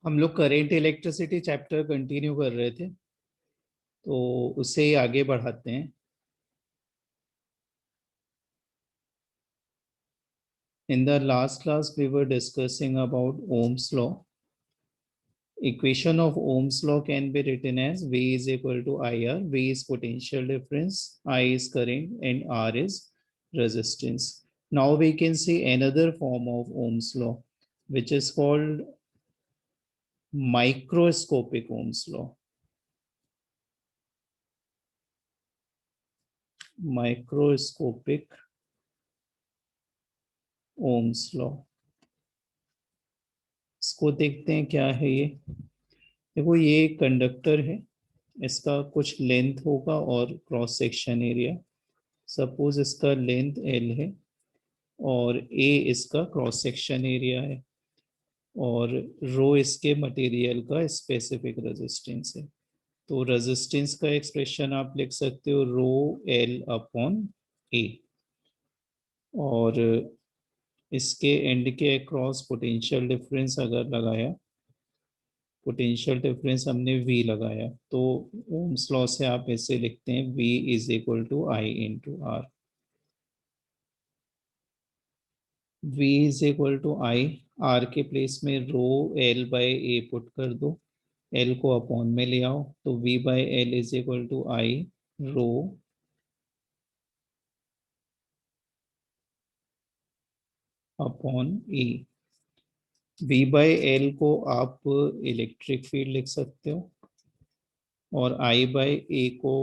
हम लोग current electricity chapter continue कर रहे थे, तो उससे ही आगे बढ़ाते हैं। In the last class, we were discussing about Ohm's law. Equation of Ohm's law can be written as V is equal to IR. V is potential difference, I is current, and R is resistance. Now we can see another form of Ohm's law, which is called microscopic Ohm's law. Microscopic Ohm's law. इसको देखते हैं क्या है ये। देखो, ये conductor है, इसका कुछ लेंथ होगा और क्रॉस सेक्शन एरिया। सपोज इसका लेंथ एल है और ए इसका क्रॉस सेक्शन एरिया है, और रो इसके मटेरियल का स्पेसिफिक रेजिस्टेंस है। तो रेजिस्टेंस का एक्सप्रेशन आप लिख सकते हो रो एल अपॉन ए, और इसके एंड के अक्रॉस पोटेंशियल डिफरेंस अगर लगाया, पोटेंशियल डिफरेंस हमने V लगाया, तो ओम्स लॉ से आप ऐसे लिखते हैं V is equal to I into R. V is equal to I, R के प्लेस में rho L by A put कर दो, L को अपॉन में ले आओ, तो V by L is equal to I rho upon E। V by L को आप इलेक्ट्रिक फील्ड लिख सकते हो, और I बाय ए को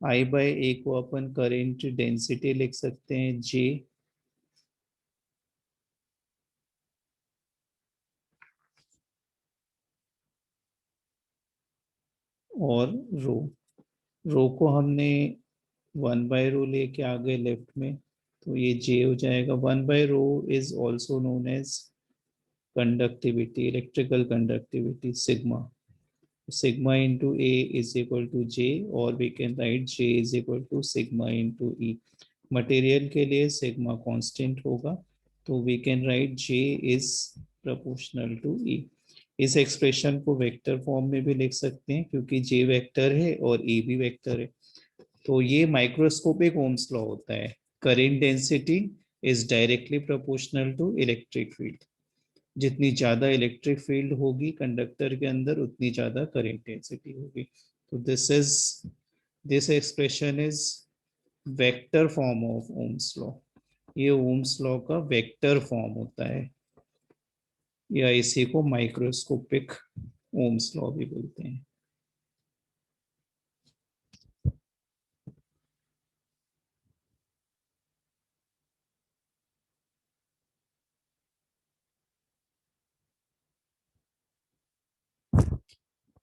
I बाय ए को अपन करेंट डेंसिटी लिख सकते हैं J, और रो रो को हमने 1/रो लेके आ गए लेफ्ट में, तो ये J हो जाएगा। 1/रो is also known as conductivity, electrical conductivity sigma. Sigma into E is equal to J, और we can write J is equal to sigma into E. Material के लिए सिग्मा कांस्टेंट होगा, तो we can write J is proportional to E. इस expression को vector form में भी लिख सकते हैं, क्योंकि J वेक्टर है और E भी वेक्टर है। तो ये माइक्रोस्कोपिक ओम्स लॉ होता है। Current density is directly proportional to electric field. जितनी ज्यादा इलेक्ट्रिक फील्ड होगी कंडक्टर के अंदर, उतनी ज्यादा करेंट डेंसिटी होगी। तो this expression is vector form of Ohm's law. ये ओम्स लॉ का वेक्टर फॉर्म होता है, या इसी को माइक्रोस्कोपिक ओम्स लॉ भी बोलते हैं।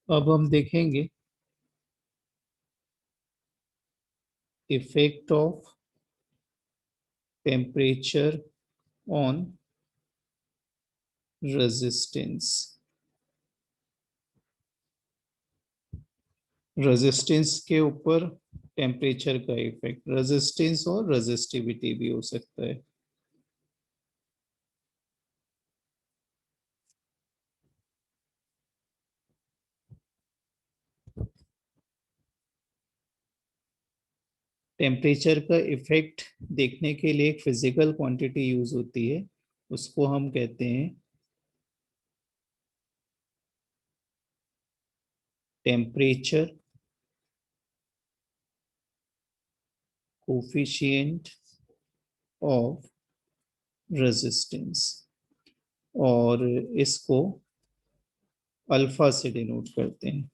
अब हम देखेंगे effect of temperature on resistance. Resistance के ऊपर टेम्परेचर का इफेक्ट, रेजिस्टेंस और रेजिस्टिविटी भी हो सकता है। टेम्परेचर का इफेक्ट देखने के लिए एक फिजिकल क्वांटिटी यूज होती है, उसको हम कहते हैं टेम्परेचर कोफिशिएंट ऑफ रेजिस्टेंस, और इसको अल्फा से डिनोट करते हैं।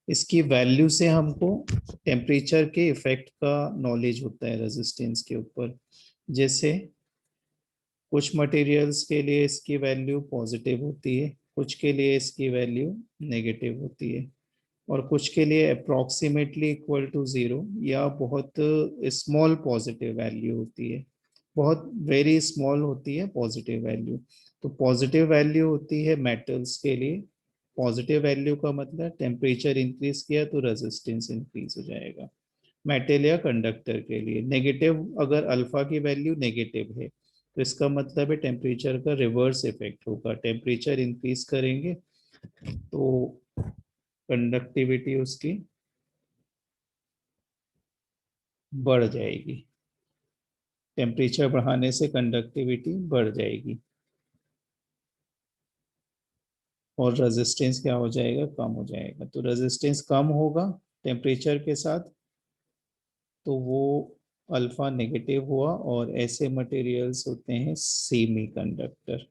इसकी वैल्यू से हमको टेम्परेचर के इफेक्ट का नॉलेज होता है रेजिस्टेंस के ऊपर। जैसे कुछ मटेरियल्स के लिए इसकी वैल्यू पॉजिटिव होती है, कुछ के लिए इसकी वैल्यू नेगेटिव होती है, और कुछ के लिए अप्रोक्सीमेटली इक्वल टू जीरो या बहुत स्मॉल पॉजिटिव वैल्यू होती है, बहुत वेरी स्मॉल होती है पॉजिटिव वैल्यू। तो पॉजिटिव वैल्यू होती है मेटल्स के लिए। पॉजिटिव वैल्यू का मतलब टेम्परेचर इंक्रीज किया तो रेजिस्टेंस इंक्रीज हो जाएगा। मेटल या कंडक्टर के लिए। नेगेटिव, अगर अल्फा की वैल्यू नेगेटिव है तो इसका मतलब है टेम्परेचर का रिवर्स इफेक्ट होगा। टेम्परेचर इंक्रीज करेंगे तो कंडक्टिविटी उसकी बढ़ जाएगी, टेम्परेचर बढ़ाने से कंडक्टिविटी बढ़ जाएगी और रेजिस्टेंस क्या हो जाएगा, कम हो जाएगा। तो रेजिस्टेंस कम होगा टेम्परेचर के साथ तो वो अल्फा नेगेटिव हुआ। और ऐसे मटेरियल्स होते हैं सेमी कंडक्टर।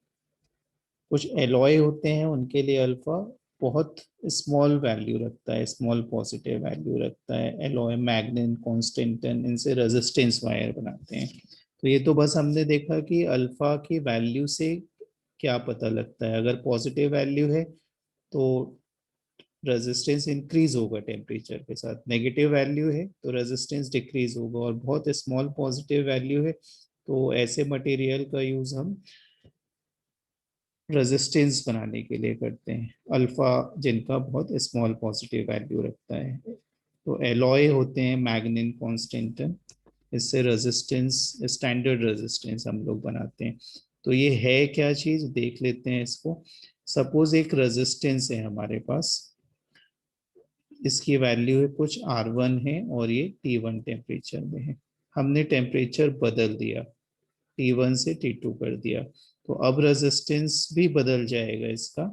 कुछ एलॉय होते हैं उनके लिए अल्फा बहुत स्मॉल वैल्यू रखता है, स्मॉल पॉजिटिव वैल्यू रखता है। एलॉय, मैग्नीन, कॉन्स्टेंटन, इनसे रेजिस्टेंस वायर बनाते हैं। तो ये तो बस हमने देखा कि अल्फा की वैल्यू से क्या पता लगता है। अगर पॉजिटिव वैल्यू है तो रेजिस्टेंस इंक्रीज होगा टेम्परेचर के साथ, नेगेटिव वैल्यू है तो रेजिस्टेंस डिक्रीज होगा, और बहुत स्मॉल पॉजिटिव वैल्यू है तो ऐसे मटेरियल का यूज हम रेजिस्टेंस बनाने के लिए करते हैं, अल्फा जिनका बहुत स्मॉल पॉजिटिव वैल्यू रखता है। तो एलॉय होते हैं मैग्नीन, कॉन्स्टेंटन, इससे रेजिस्टेंस, स्टैंडर्ड रेजिस्टेंस हम लोग बनाते हैं। तो ये है क्या चीज, देख लेते हैं इसको। सपोज एक रेजिस्टेंस है हमारे पास, इसकी वैल्यू है कुछ R1 है और ये T1 टेम्परेचर में है। हमने टेम्परेचर बदल दिया, T1 से T2 कर दिया, तो अब रेजिस्टेंस भी बदल जाएगा इसका,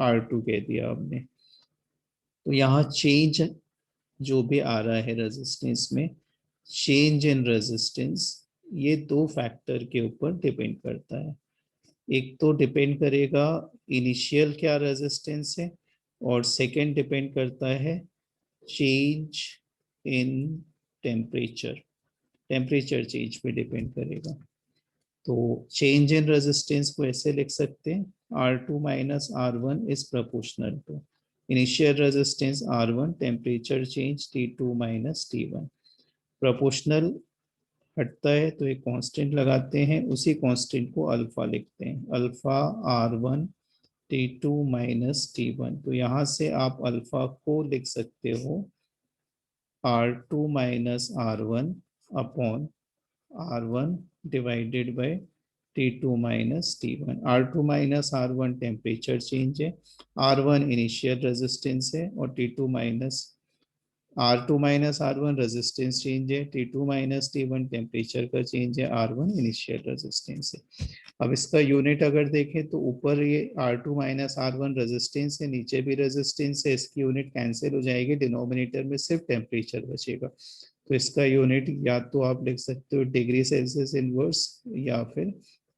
R2 कह दिया हमने। तो यहाँ चेंज जो भी आ रहा है रेजिस्टेंस में, चेंज इन रेजिस्टेंस, ये दो फैक्टर के ऊपर डिपेंड करता है। एक तो डिपेंड करेगा इनिशियल क्या रेजिस्टेंस है, और सेकंड डिपेंड करता है change in temperature, temperature change पे डिपेंड करेगा। तो चेंज इन रेजिस्टेंस को ऐसे लिख सकते हैं, R2 minus R1 is proportional to initial resistance R1 temperature change T2 minus T1। Proportional हटता है तो एक कांस्टेंट लगाते हैं, उसी कांस्टेंट को अल्फा लिखते हैं, alpha R1 T2 minus T1। तो यहाँ से आप अल्फा को लिख सकते हो R2 minus R1 upon R1 divided by T2 minus T1। R2 minus R1 temperature change है, R1 इनिशियल रेजिस्टेंस है, और T2 minus R2 minus R1 resistance change है, T2 माइनस T1 टेम्परेचर का चेंज है, R1 इनिशियल रेजिस्टेंस है। अब इसका unit अगर देखें तो ऊपर ये R2 माइनस R1 रेजिस्टेंस है, नीचे भी रेजिस्टेंस है, इसकी यूनिट कैंसिल हो जाएगी, डिनोमिनेटर में सिर्फ टेम्परेचर बचेगा। तो इसका यूनिट या तो आप लिख सकते हो डिग्री सेल्सियस इनवर्स या फिर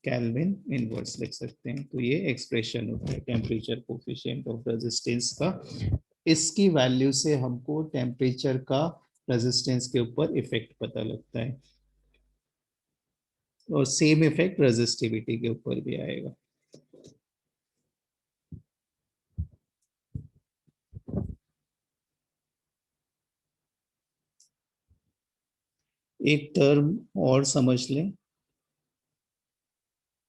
केल्विन इनवर्स लिख सकते हैं। तो ये एक्सप्रेशन होता है टेम्परेचर कोफिशिएंट ऑफ रेजिस्टेंस का। इसकी वैल्यू से हमको टेम्परेचर का रेजिस्टेंस के ऊपर इफेक्ट पता लगता है, और सेम इफेक्ट रेजिस्टिविटी के ऊपर भी आएगा। एक टर्म और समझ लें,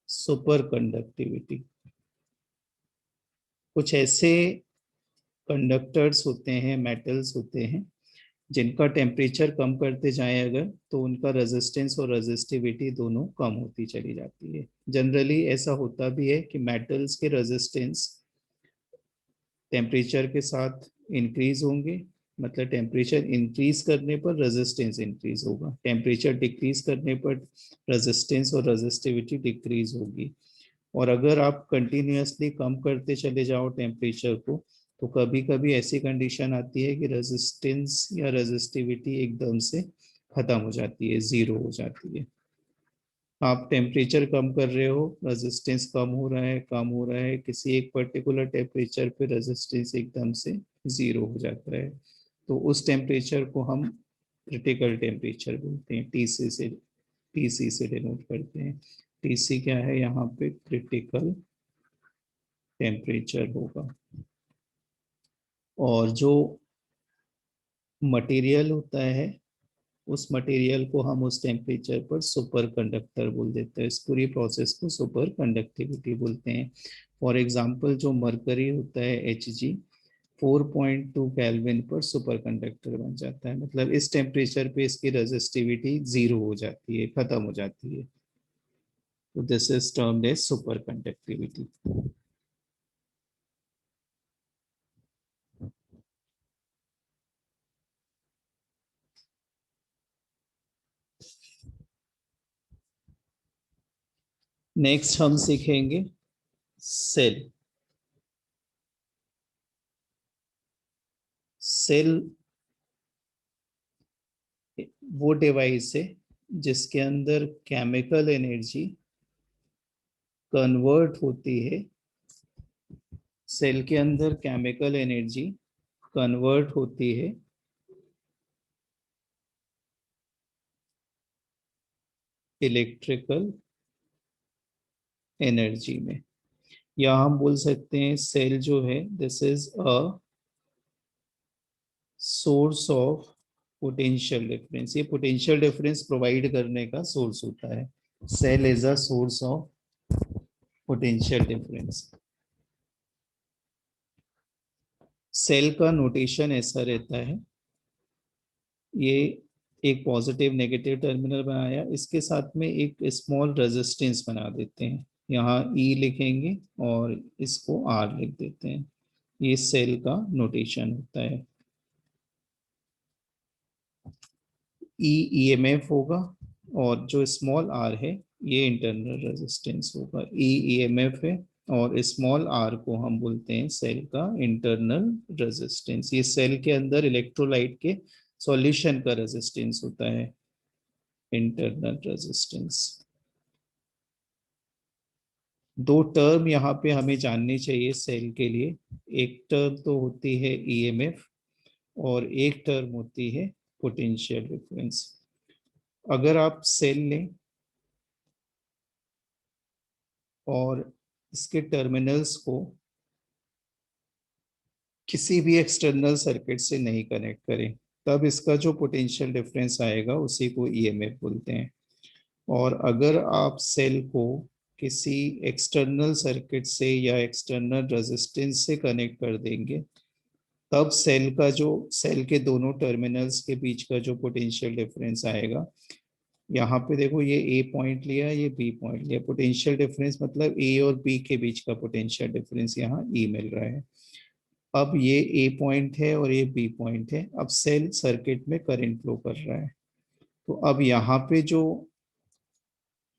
सुपर कंडक्टिविटी। कुछ ऐसे कंडक्टर्स होते हैं, मेटल्स होते हैं, जिनका टेम्परेचर कम करते जाएं अगर, तो उनका रेजिस्टेंस और रेजिस्टिविटी दोनों कम होती चली जाती है। जनरली ऐसा होता भी है कि मेटल्स के रेजिस्टेंस टेम्परेचर के साथ इंक्रीज होंगे, मतलब टेम्परेचर इंक्रीज करने पर रेजिस्टेंस इंक्रीज होगा, टेम्परेचर डिक्रीज करने पर रेजिस्टेंस और रेजिस्टिविटी डिक्रीज होगी। और अगर आप कंटिन्यूअसली कम करते चले जाओ टेम्परेचर को, तो कभी कभी ऐसी कंडीशन आती है कि रेजिस्टेंस या रेजिस्टिविटी एकदम से खत्म हो जाती है, जीरो हो जाती है। आप टेम्परेचर कम कर रहे हो, रेजिस्टेंस कम हो रहा है, कम हो रहा है, किसी एक पर्टिकुलर टेम्परेचर पे रेजिस्टेंस एकदम से जीरो हो जाता है। तो उस टेम्परेचर को हम क्रिटिकल टेम्परेचर बोलते हैं, टीसी से डिनोट करते हैं। टीसी क्या है, यहाँ पे क्रिटिकल टेम्परेचर होगा। और जो मटेरियल होता है, उस मटेरियल को हम उस टेम्परेचर पर सुपर कंडक्टर बोल देते हैं। इस पूरी प्रोसेस को सुपर कंडक्टिविटी बोलते हैं। फॉर एग्जांपल जो मरकरी होता है Hg, 4.2 केल्विन पर सुपर कंडक्टर बन जाता है। मतलब इस टेम्परेचर पे इसकी रेजिस्टिविटी जीरो हो जाती है, खत्म हो जाती है। तो this is termed as superconductivity. Next हम सीखेंगे सेल। सेल वो डिवाइस है जिसके अंदर केमिकल एनर्जी कन्वर्ट होती है। सेल के अंदर केमिकल एनर्जी कन्वर्ट होती है इलेक्ट्रिकल एनर्जी में। या हम बोल सकते हैं सेल जो है this is a source of potential difference. ये पोटेंशियल डिफरेंस प्रोवाइड करने का सोर्स होता है। Cell is a source of potential difference. Cell का नोटेशन ऐसा रहता है, ये एक पॉजिटिव नेगेटिव टर्मिनल बनाया, इसके साथ में एक स्मॉल रेजिस्टेंस बना देते हैं। यहाँ ई लिखेंगे और इसको आर लिख देते हैं। ये सेल का नोटेशन होता है। ई ईएमएफ होगा और जो स्मॉल आर है ये इंटरनल रेजिस्टेंस होगा। ई ईएमएफ है और स्मॉल आर को हम बोलते हैं सेल का इंटरनल रेजिस्टेंस। ये सेल के अंदर इलेक्ट्रोलाइट के सॉल्यूशन का रेजिस्टेंस होता है, इंटरनल रेजिस्टेंस। दो टर्म यहाँ पे हमें जाननी चाहिए सेल के लिए। एक टर्म तो होती है ईएमएफ और एक टर्म होती है पोटेंशियल डिफरेंस। अगर आप सेल लें और इसके टर्मिनल्स को किसी भी एक्सटर्नल सर्किट से नहीं कनेक्ट करें, तब इसका जो पोटेंशियल डिफरेंस आएगा उसी को ईएमएफ बोलते हैं। और अगर आप सेल को किसी एक्सटर्नल सर्किट से या एक्सटर्नल रेजिस्टेंस से कनेक्ट कर देंगे, तब सेल का जो सेल के दोनों टर्मिनल्स के बीच का जो पोटेंशियल डिफरेंस आएगा, यहाँ पे देखो ये ए पॉइंट लिया, ये बी पॉइंट लिया, पोटेंशियल डिफरेंस मतलब ए और बी के बीच का पोटेंशियल डिफरेंस यहाँ ई मिल रहा है। अब ये ए पॉइंट है और ये बी पॉइंट है। अब सेल सर्किट में करंट फ्लो कर रहा है, तो अब यहाँ पे जो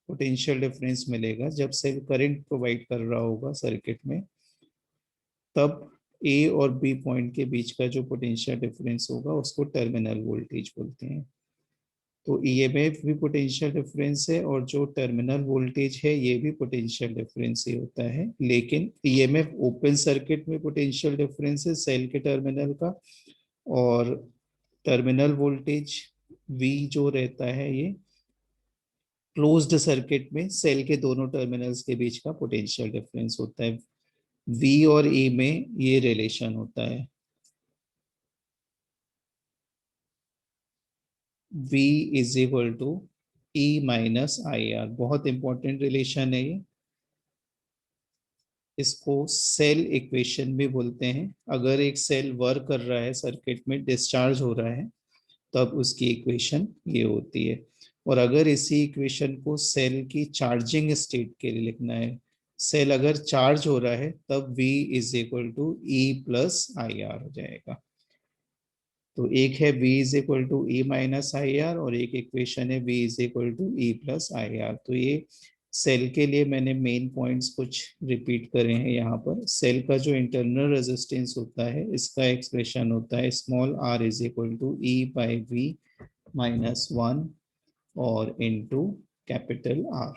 पोटेंशियल डिफरेंस मिलेगा जब सेल करंट प्रोवाइड कर रहा होगा सर्किट में, तब ए और बी पॉइंट के बीच का जो पोटेंशियल डिफरेंस होगा उसको टर्मिनल वोल्टेज बोलते हैं। तो ईएमएफ भी पोटेंशियल डिफरेंस है और जो टर्मिनल वोल्टेज है ये भी पोटेंशियल डिफरेंस ही होता है। लेकिन ईएमएफ ओपन सर्किट में पोटेंशियल डिफरेंस है सेल के टर्मिनल का, और टर्मिनल वोल्टेज वी जो रहता है ये क्लोज्ड सर्किट में सेल के दोनों टर्मिनल्स के बीच का पोटेंशियल डिफरेंस होता है। वी और ए में ये रिलेशन होता है, V is equal to E minus I R. बहुत इंपॉर्टेंट रिलेशन है ये। इसको सेल इक्वेशन भी बोलते हैं। अगर एक सेल वर्क कर रहा है सर्किट में, डिस्चार्ज हो रहा है, तब उसकी इक्वेशन ये होती है। और अगर इसी इक्वेशन को सेल की चार्जिंग स्टेट के लिए लिखना है, सेल अगर चार्ज हो रहा है, तब V is equal to E plus I R हो जाएगा। तो एक है V is equal to E minus I R और एक इक्वेशन है V is equal to E plus I R. तो ये सेल के लिए मैंने मेन पॉइंट्स कुछ रिपीट करे हैं यहाँ पर। सेल का जो इंटरनल रेजिस्टेंस होता है इसका एक्सप्रेशन होता है small R is equal to E by V minus one और into capital R.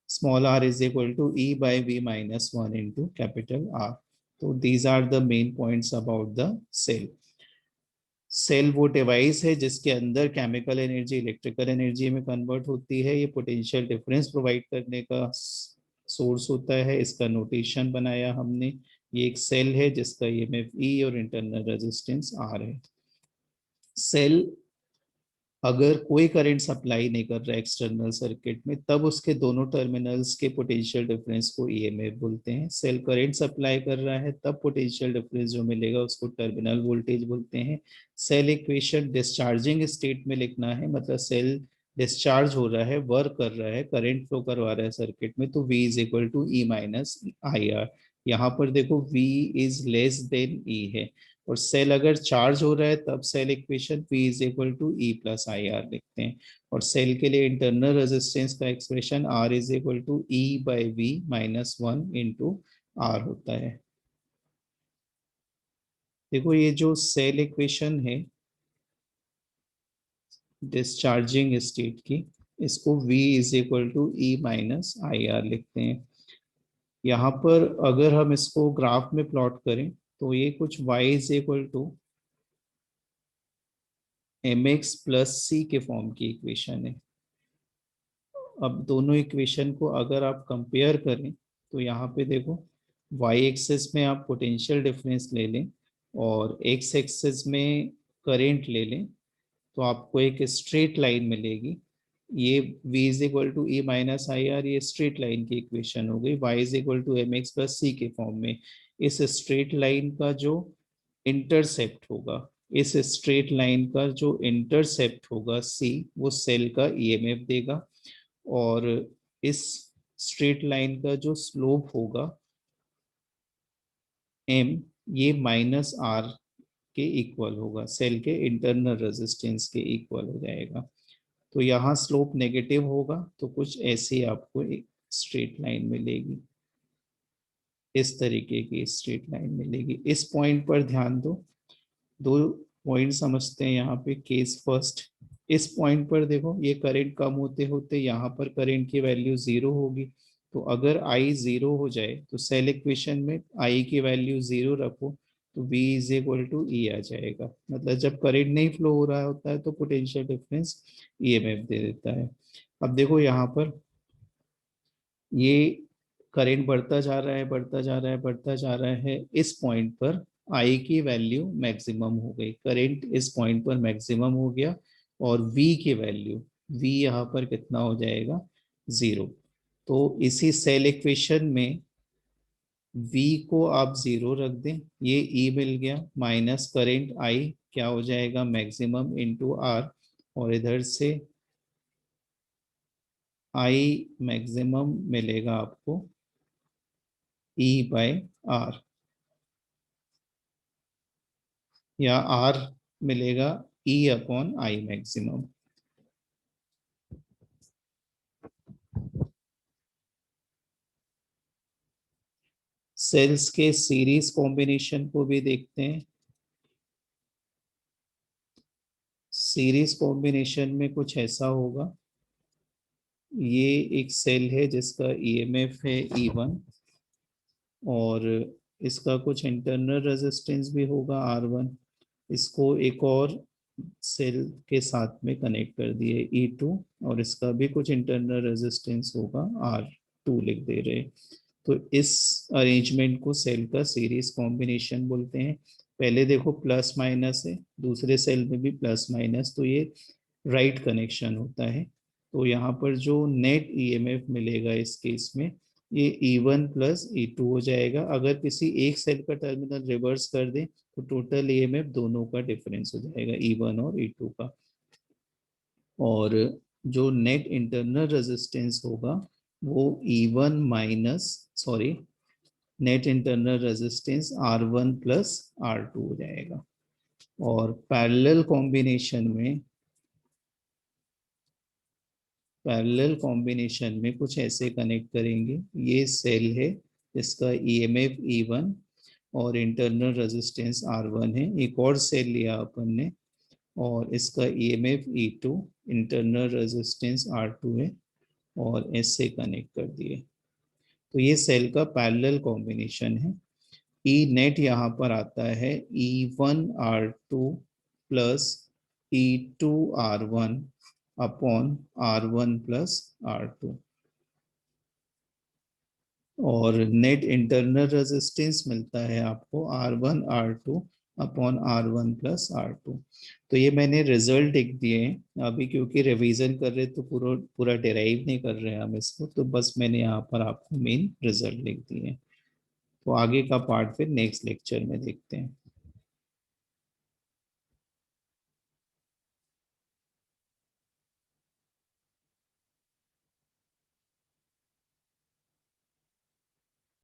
Small R is equal to E by V minus one into capital R. तो these are the main points about the cell. Cell वो device है जिसके अंदर chemical energy electrical energy में convert होती है। ये potential difference provide करने का सोर्स होता है। इसका नोटेशन बनाया हमने। ये एक सेल है जिसका ईएमएफ ई और इंटरनल रेजिस्टेंस आर है। सेल अगर कोई करंट सप्लाई नहीं कर रहा है एक्सटर्नल सर्किट में, तब उसके दोनों टर्मिनल्स के पोटेंशियल डिफरेंस को ईएमएफ बोलते हैं। सेल करंट सप्लाई कर रहा है तब पोटेंशियल डिफरेंस जो मिलेगा उसको टर्मिनल वोल्टेज बोलते हैं। सेल इक्वेशन डिस्चार्जिंग स्टेट में लिखना है, मतलब सेल डिस्चार्ज हो रहा है, वर्क कर रहा है, करंट फ्लो करवा रहा है सर्किट में, तो V is equal to E minus I R. यहाँ पर देखो V is less than E है, और सेल अगर चार्ज हो रहा है तब cell equation P is equal to E plus I R लिखते हैं। और सेल के लिए इंटरनल रेजिस्टेंस का expression R is equal to E by V minus one into R होता है। देखो ये जो सेल इक्वेशन है डिस्चार्जिंग स्टेट की, इसको V is equal to E minus I R लिखते हैं। यहाँ पर अगर हम इसको ग्राफ में प्लॉट करें तो ये कुछ y is equal to M X plus C के फॉर्म की इक्वेशन है। अब दोनों इक्वेशन को अगर आप कंपेयर करें तो यहाँ पे देखो y एक्सिस में आप पोटेंशियल डिफरेंस ले लें और x एक्सिस में करंट ले लें, तो आपको एक स्ट्रेट लाइन मिलेगी। ये v is equal to E minus I R, ये स्ट्रेट लाइन की इक्वेशन हो गई। y is equal to M X plus C के फॉर्म में इस स्ट्रेट लाइन का जो इंटरसेप्ट होगा, इस स्ट्रेट लाइन का जो इंटरसेप्ट होगा c, वो सेल का ईएमएफ देगा। और इस स्ट्रेट लाइन का जो स्लोप होगा m, ये माइनस आर के इक्वल होगा, सेल के इंटरनल रेजिस्टेंस के इक्वल हो जाएगा। तो यहाँ स्लोप नेगेटिव होगा, तो कुछ ऐसी आपको एक स्ट्रेट लाइन मिलेगी, इस तरीके की स्ट्रेट लाइन मिलेगी। इस पॉइंट पर ध्यान दो, दो पॉइंट समझते हैं यहाँ पे। केस फर्स्ट, इस पॉइंट पर देखो ये करंट कम होते होते यहाँ पर करंट की वैल्यू जीरो होगी। तो अगर आई जीरो हो जाए तो सेल इक्वेशन में आई की वैल्यू जीरो रखो तो V इज इक्वल टू ई आ जाएगा। मतलब जब करंट नहीं फ्लो हो रहा होता है तो पोटेंशियल डिफरेंस ईएमएफ दे देता है। अब देखो यहाँ पर ये करंट बढ़ता जा रहा है, बढ़ता जा रहा है, बढ़ता जा रहा है। इस पॉइंट पर आई की वैल्यू मैक्सिमम हो गई, करंट इस पॉइंट पर मैक्सिमम हो गया, और वी की वैल्यू, वी यहाँ पर कितना हो जाएगा, जीरो। तो इसी सेल इक्वेशन में v को आप जीरो रख दें, ये e मिल गया, माइनस करंट i क्या हो जाएगा, मैक्सिमम इंटू आर, और इधर से i मैक्सिमम मिलेगा आपको e बाय आर, या r मिलेगा e upon I maximum. Cells के सीरीज कॉम्बिनेशन को भी देखते हैं। सीरीज कॉम्बिनेशन में कुछ ऐसा होगा, ये एक सेल है जिसका ईएमएफ है E1, और इसका कुछ इंटरनल रेजिस्टेंस भी होगा R1। इसको एक और सेल के साथ में कनेक्ट कर दिए E2, और इसका भी कुछ इंटरनल रेजिस्टेंस होगा R2 लिख दे रहे। तो इस अरेंजमेंट को सेल का सीरीज कॉम्बिनेशन बोलते हैं। पहले देखो प्लस माइनस है, दूसरे सेल में भी प्लस माइनस, तो ये राइट कनेक्शन होता है। तो यहाँ पर जो नेट ईएमएफ मिलेगा इस केस में, ये E1 प्लस E2 हो जाएगा। अगर किसी एक सेल का टर्मिनल रिवर्स कर दें तो टोटल ईएमएफ दोनों का डिफरेंस हो जाएगा, E1 और E2 का। और जो नेट इंटरनल रेजिस्टेंस होगा वो E1 minus, sorry, net internal resistance R1 plus R2 हो जाएगा। और पैरेलल कॉम्बिनेशन में कुछ ऐसे कनेक्ट करेंगे। ये सेल है, इसका ईएमएफ E1 और इंटरनल रेजिस्टेंस R1 है। एक और सेल लिया अपन ने, और इसका EMF E2, internal resistance R2 है, और ऐसे कनेक्ट कर दिए। तो ये सेल का पैरेलल कॉम्बिनेशन है। ई नेट यहाँ पर आता है E1R2 plus E2R1 upon R1 plus R2, और नेट इंटरनल रेजिस्टेंस मिलता है आपको R1 R2 upon R1 plus R2। तो ये मैंने रिजल्ट लिख दिए हैं अभी, क्योंकि रिवीजन कर रहे तो पूरा पूरा डिराइव नहीं कर रहे हैं हम इसको, तो बस मैंने यहाँ पर आपको मेन रिजल्ट लिख दिए हैं। तो आगे का पार्ट फिर नेक्स्ट लेक्चर में देखते हैं।